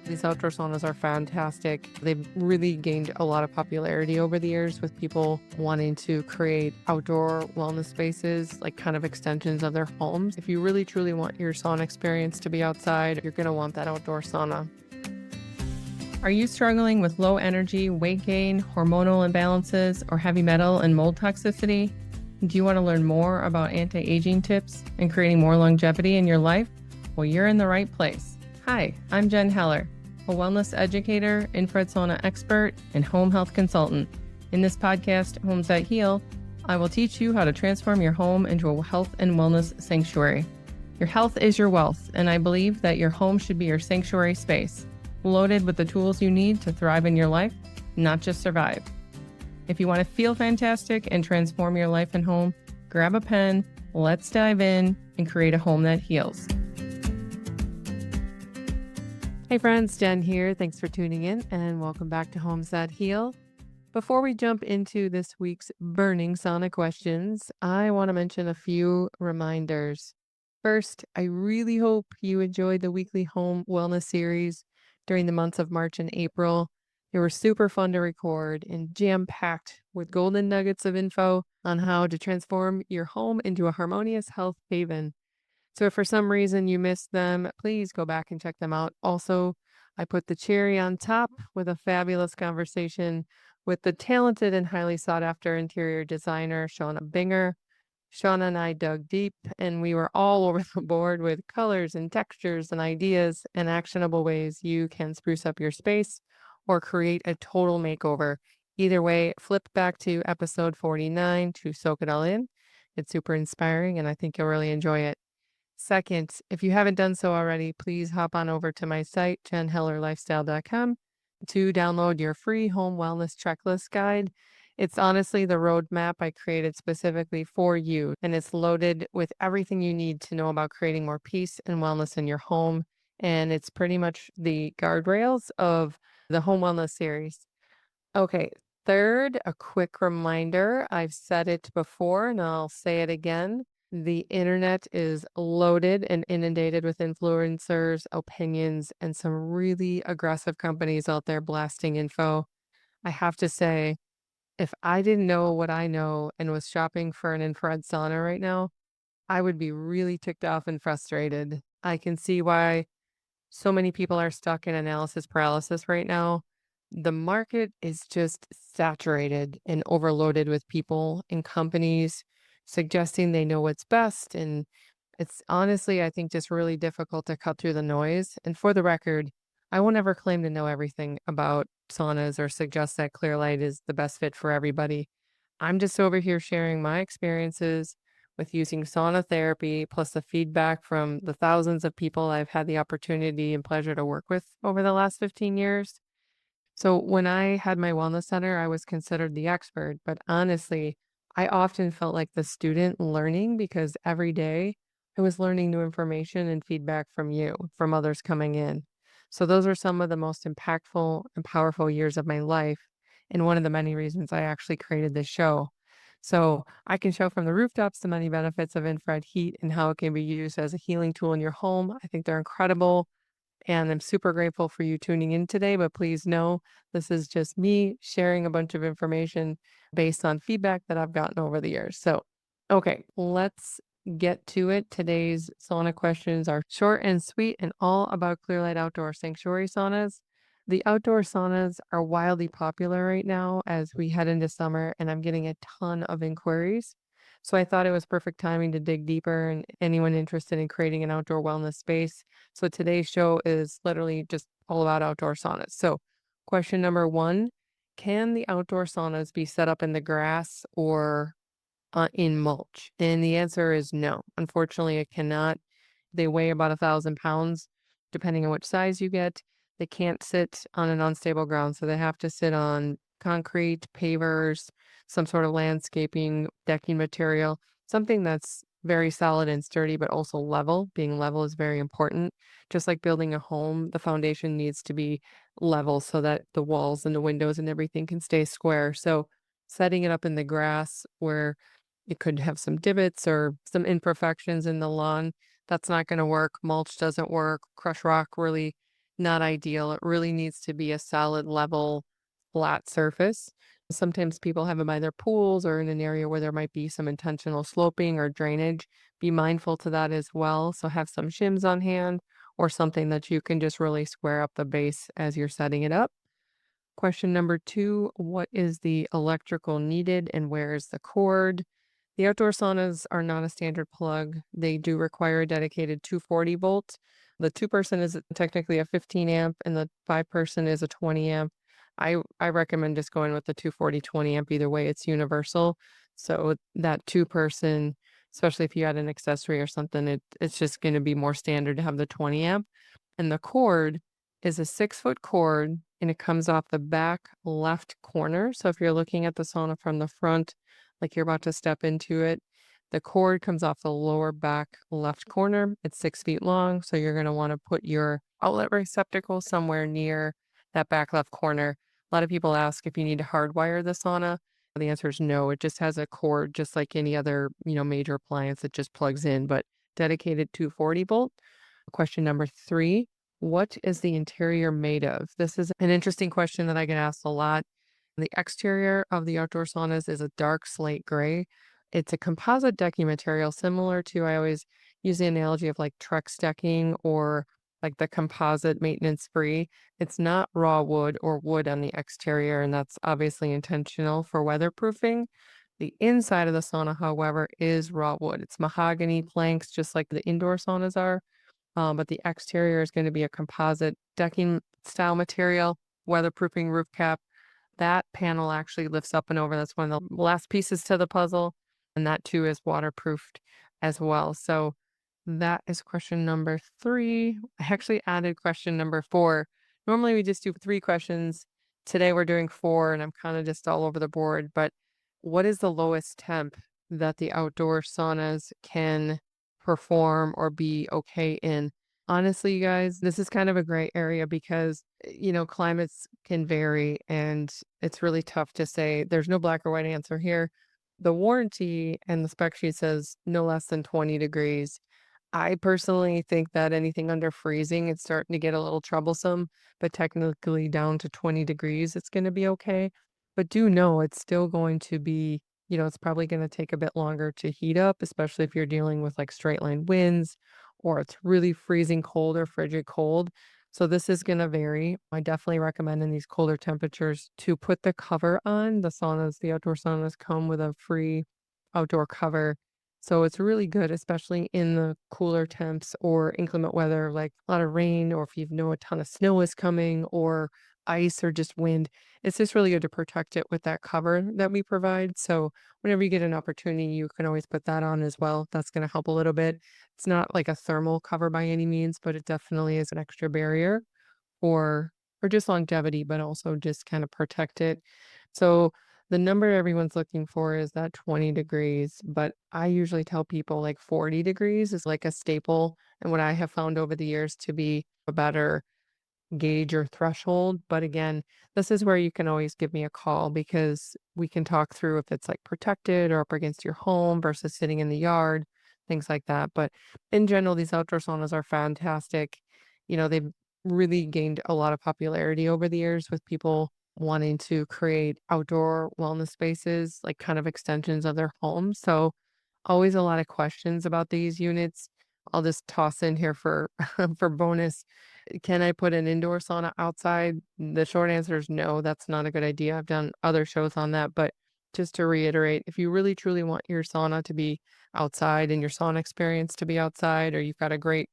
These outdoor saunas are fantastic. They've really gained a lot of popularity over the years with people wanting to create outdoor wellness spaces, like kind of extensions of their homes. If you really truly want your sauna experience to be outside, you're going to want that outdoor sauna. Are you struggling with low energy, weight gain, hormonal imbalances, or heavy metal and mold toxicity? Do you want to learn more about anti-aging tips and creating more longevity in your life? Well, you're in the right place. Hi, I'm Jen Heller, a wellness educator, infrared sauna expert, and home health consultant. In this podcast, Homes That Heal, I will teach you how to transform your home into a health and wellness sanctuary. Your health is your wealth, and I believe that your home should be your sanctuary space, loaded with the tools you need to thrive in your life, not just survive. If you want to feel fantastic and transform your life and home, grab a pen, let's dive in and create a home that heals. Hey friends, Jen here. Thanks for tuning in and welcome back to Homes That Heal. Before we jump into this week's burning sauna questions, I want to mention a few reminders. First, I really hope you enjoyed the weekly home wellness series during the months of March and April. They were super fun to record and jam-packed with golden nuggets of info on how to transform your home into a harmonious health haven. So if for some reason you missed them, please go back and check them out. Also, I put the cherry on top with a fabulous conversation with the talented and highly sought-after interior designer, Shauna Binger. Shauna and I dug deep, and we were all over the board with colors and textures and ideas and actionable ways you can spruce up your space or create a total makeover. Either way, flip back to episode 49 to soak it all in. It's super inspiring, and I think you'll really enjoy it. Second, if you haven't done so already, please hop on over to my site, jenhellerlifestyle.com, to download your free home wellness checklist guide. It's honestly the roadmap I created specifically for you, and it's loaded with everything you need to know about creating more peace and wellness in your home. And it's pretty much the guardrails of the home wellness series. Okay, third, a quick reminder. I've said it before and I'll say it again. The internet is loaded and inundated with influencers, opinions, and some really aggressive companies out there blasting info. I have to say, if I didn't know what I know and was shopping for an infrared sauna right now, I would be really ticked off and frustrated. I can see why so many people are stuck in analysis paralysis right now. The market is just saturated and overloaded with people and companies suggesting they know what's best. And it's honestly, I think, just really difficult to cut through the noise. And for the record, I won't ever claim to know everything about saunas or suggest that clear light is the best fit for everybody. I'm just over here sharing my experiences with using sauna therapy, plus the feedback from the thousands of people I've had the opportunity and pleasure to work with over the last 15 years. So when I had my wellness center, I was considered the expert, but honestly, I often felt like the student learning because every day I was learning new information and feedback from you, from others coming in. So those are some of the most impactful and powerful years of my life, and one of the many reasons I actually created this show. So I can show from the rooftops the many benefits of infrared heat and how it can be used as a healing tool in your home. I think they're incredible. And I'm super grateful for you tuning in today, but please know this is just me sharing a bunch of information based on feedback that I've gotten over the years. So, okay, let's get to it. Today's sauna questions are short and sweet and all about Clearlight Outdoor Sanctuary saunas. The outdoor saunas are wildly popular right now as we head into summer, and I'm getting a ton of inquiries. So I thought it was perfect timing to dig deeper and anyone interested in creating an outdoor wellness space. So today's show is literally just all about outdoor saunas. So question number one, can the outdoor saunas be set up in the grass or in mulch? And the answer is no. Unfortunately, it cannot. They weigh about 1,000 pounds, depending on which size you get. They can't sit on an unstable ground, so they have to sit on concrete, pavers, some sort of landscaping, decking material, something that's very solid and sturdy, but also level. Being level is very important. Just like building a home, the foundation needs to be level so that the walls and the windows and everything can stay square. So setting it up in the grass where it could have some divots or some imperfections in the lawn, that's not going to work. Mulch doesn't work. Crushed rock really not ideal. It really needs to be a solid, level, flat surface. Sometimes people have them by their pools or in an area where there might be some intentional sloping or drainage. Be mindful to that as well. So have some shims on hand or something that you can just really square up the base as you're setting it up. Question number 2, what is the electrical needed and where is the cord? The outdoor saunas are not a standard plug. They do require a dedicated 240 volt. The two person is technically a 15 amp and the five person is a 20 amp. I recommend just going with the 240 20 amp either way. It's universal. So that two person, especially if you add an accessory or something, it's just going to be more standard to have the 20 amp. And the cord is a 6-foot cord and it comes off the back left corner. So if you're looking at the sauna from the front, like you're about to step into it, the cord comes off the lower back left corner. It's 6 feet long. So you're going to want to put your outlet receptacle somewhere near that back left corner. A lot of people ask if you need to hardwire the sauna. The answer is no. It just has a cord, just like any other, major appliance. It just plugs in, but dedicated 240 volt. Question number 3, what is the interior made of? This is an interesting question that I get asked a lot. The exterior of the outdoor saunas is a dark slate gray. It's a composite decking material similar to, I always use the analogy of like Trex decking or like the composite maintenance free. It's not raw wood or wood on the exterior, and that's obviously intentional for weatherproofing. The inside of the sauna, however, is raw wood. It's mahogany planks, just like the indoor saunas are. But the exterior is going to be a composite decking style material, weatherproofing roof cap. That panel actually lifts up and over. That's one of the last pieces to the puzzle. And that too is waterproofed as well. So that is question number 3. I actually added question number 4. Normally we just do 3 questions. Today we're doing 4 and I'm kind of just all over the board. But what is the lowest temp that the outdoor saunas can perform or be okay in? Honestly, you guys, this is kind of a gray area because, climates can vary and it's really tough to say. There's no black or white answer here. The warranty and the spec sheet says no less than 20 degrees. I personally think that anything under freezing, it's starting to get a little troublesome, but technically down to 20 degrees, it's going to be okay. But do know it's still going to be, it's probably going to take a bit longer to heat up, especially if you're dealing with like straight line winds or it's really freezing cold or frigid cold. So this is going to vary. I definitely recommend in these colder temperatures to put the cover on. The outdoor saunas come with a free outdoor cover, so it's really good, especially in the cooler temps or inclement weather, like a lot of rain, or if you know a ton of snow is coming, or ice, or just wind. It's just really good to protect it with that cover that we provide. So whenever you get an opportunity, you can always put that on as well. That's going to help a little bit. It's not like a thermal cover by any means, but it definitely is an extra barrier or just longevity, but also just kind of protect it. So the number everyone's looking for is that 20 degrees, but I usually tell people like 40 degrees is like a staple and what I have found over the years to be a better gauge or threshold. But again, this is where you can always give me a call because we can talk through if it's like protected or up against your home versus sitting in the yard, things like that. But in general, these outdoor saunas are fantastic. They've really gained a lot of popularity over the years with people wanting to create outdoor wellness spaces, like kind of extensions of their home. So always a lot of questions about these units. I'll just toss in here for for bonus. Can I put an indoor sauna outside? The short answer is no, that's not a good idea. I've done other shows on that, but just to reiterate, if you really truly want your sauna to be outside and your sauna experience to be outside, or you've got a great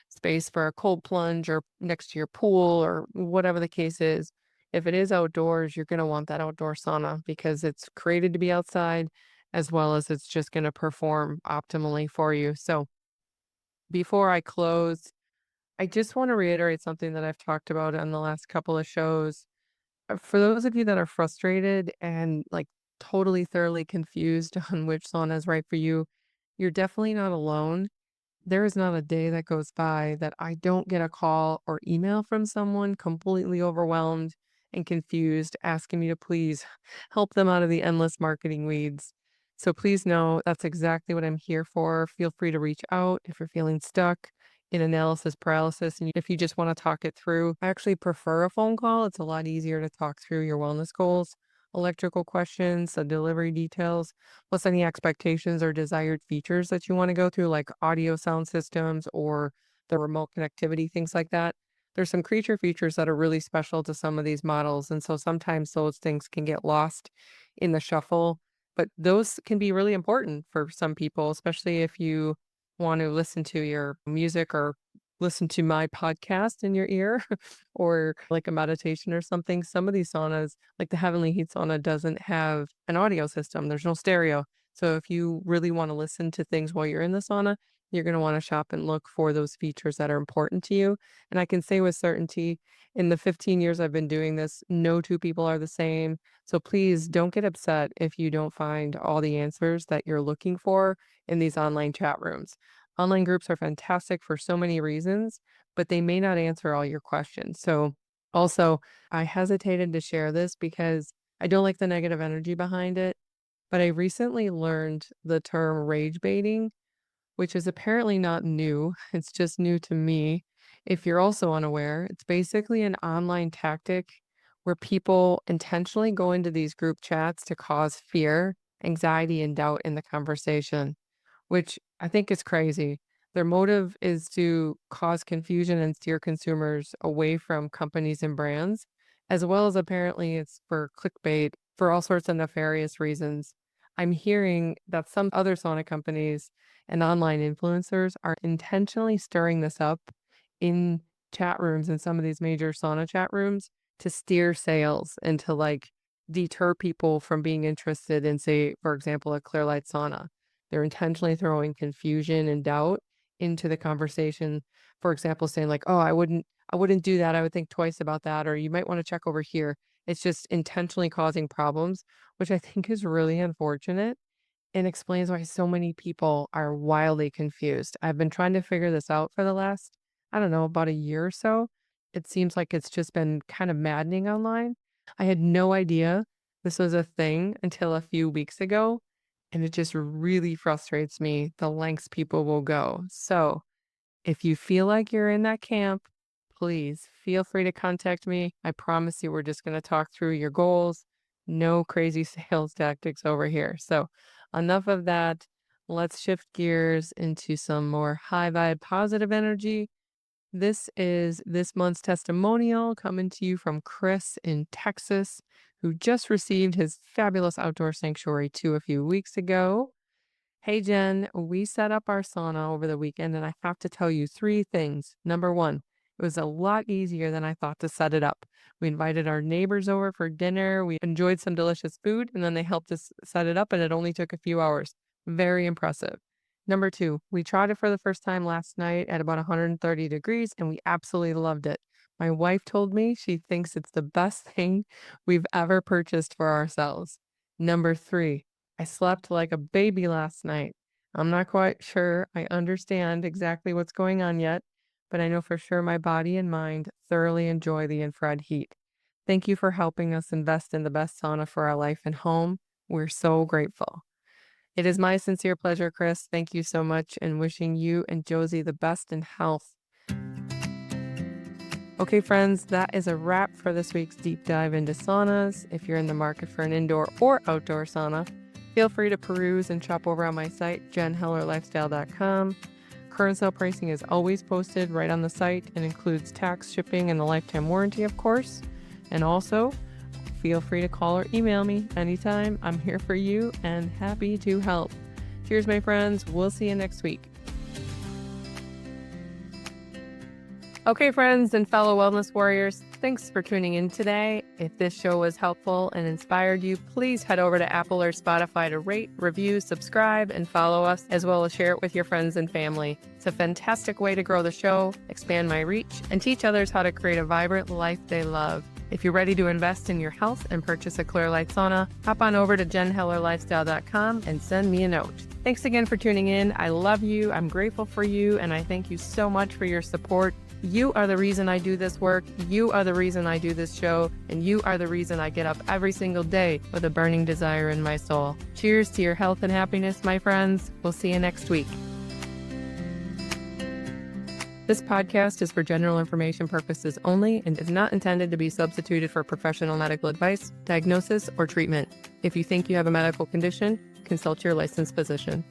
space for a cold plunge or next to your pool or whatever the case is, if it is outdoors, you're going to want that outdoor sauna because it's created to be outside as well as it's just going to perform optimally for you. So before I close, I just want to reiterate something that I've talked about on the last couple of shows. For those of you that are frustrated and like totally thoroughly confused on which sauna is right for you, you're definitely not alone. There is not a day that goes by that I don't get a call or email from someone completely overwhelmed and confused, asking me to please help them out of the endless marketing weeds. So please know that's exactly what I'm here for. Feel free to reach out if you're feeling stuck. in analysis paralysis. And if you just want to talk it through, I actually prefer a phone call. It's a lot easier to talk through your wellness goals, electrical questions, the delivery details, plus any expectations or desired features that you want to go through, like audio sound systems or the remote connectivity, things like that. There's some creature features that are really special to some of these models. And so sometimes those things can get lost in the shuffle, but those can be really important for some people, especially if you want to listen to your music or listen to my podcast in your ear or like a meditation or something. Some of these saunas, like the Heavenly Heat sauna, doesn't have an audio system. There's no stereo. So if you really want to listen to things while you're in the sauna, you're going to want to shop and look for those features that are important to you. And I can say with certainty, in the 15 years I've been doing this, no two people are the same. So please don't get upset if you don't find all the answers that you're looking for in these online chat rooms. Online groups are fantastic for so many reasons, but they may not answer all your questions. So also, I hesitated to share this because I don't like the negative energy behind it, but I recently learned the term rage baiting, which is apparently not new. It's just new to me. If you're also unaware, it's basically an online tactic where people intentionally go into these group chats to cause fear, anxiety, and doubt in the conversation, which I think is crazy. Their motive is to cause confusion and steer consumers away from companies and brands, as well as apparently it's for clickbait for all sorts of nefarious reasons. I'm hearing that some other sauna companies and online influencers are intentionally stirring this up in chat rooms in some of these major sauna chat rooms to steer sales and to like deter people from being interested in, say, for example, a Clearlight sauna. They're intentionally throwing confusion and doubt into the conversation. For example, saying like, "Oh, I wouldn't do that. I would think twice about that," or "You might want to check over here." It's just intentionally causing problems, which I think is really unfortunate and explains why so many people are wildly confused. I've been trying to figure this out for the last, I don't know, about a year or so. It seems like it's just been kind of maddening online. I had no idea this was a thing until a few weeks ago, and it just really frustrates me the lengths people will go. So, if you feel like you're in that camp, please feel free to contact me. I promise you, we're just going to talk through your goals. No crazy sales tactics over here. So, enough of that. Let's shift gears into some more high vibe, positive energy. This is this month's testimonial coming to you from Chris in Texas, who just received his fabulous outdoor sanctuary 2 a few weeks ago. Hey Jen, we set up our sauna over the weekend and I have to tell you 3 things. Number 1, it was a lot easier than I thought to set it up. We invited our neighbors over for dinner. We enjoyed some delicious food and then they helped us set it up and it only took a few hours. Very impressive. Number 2, we tried it for the first time last night at about 130 degrees and we absolutely loved it. My wife told me she thinks it's the best thing we've ever purchased for ourselves. Number 3, I slept like a baby last night. I'm not quite sure I understand exactly what's going on yet, but I know for sure my body and mind thoroughly enjoy the infrared heat. Thank you for helping us invest in the best sauna for our life and home. We're so grateful. It is my sincere pleasure, Chris. Thank you so much, and wishing you and Josie the best in health. Okay, friends, that is a wrap for this week's deep dive into saunas. If you're in the market for an indoor or outdoor sauna, feel free to peruse and shop over on my site, jenhellerlifestyle.com. Current sale pricing is always posted right on the site and includes tax, shipping, and the lifetime warranty, of course. And also, feel free to call or email me anytime. I'm here for you and happy to help. Cheers, my friends. We'll see you next week. Okay, friends and fellow wellness warriors, thanks for tuning in today. If this show was helpful and inspired you, please head over to Apple or Spotify to rate, review, subscribe, and follow us, as well as share it with your friends and family. It's a fantastic way to grow the show, expand my reach, and teach others how to create a vibrant life they love. If you're ready to invest in your health and purchase a Clearlight sauna, hop on over to jenhellerlifestyle.com and send me a note. Thanks again for tuning in. I love you, I'm grateful for you, and I thank you so much for your support. You are the reason I do this work, you are the reason I do this show, and you are the reason I get up every single day with a burning desire in my soul. Cheers to your health and happiness, my friends. We'll see you next week. This podcast is for general information purposes only and is not intended to be substituted for professional medical advice, diagnosis, or treatment. If you think you have a medical condition, consult your licensed physician.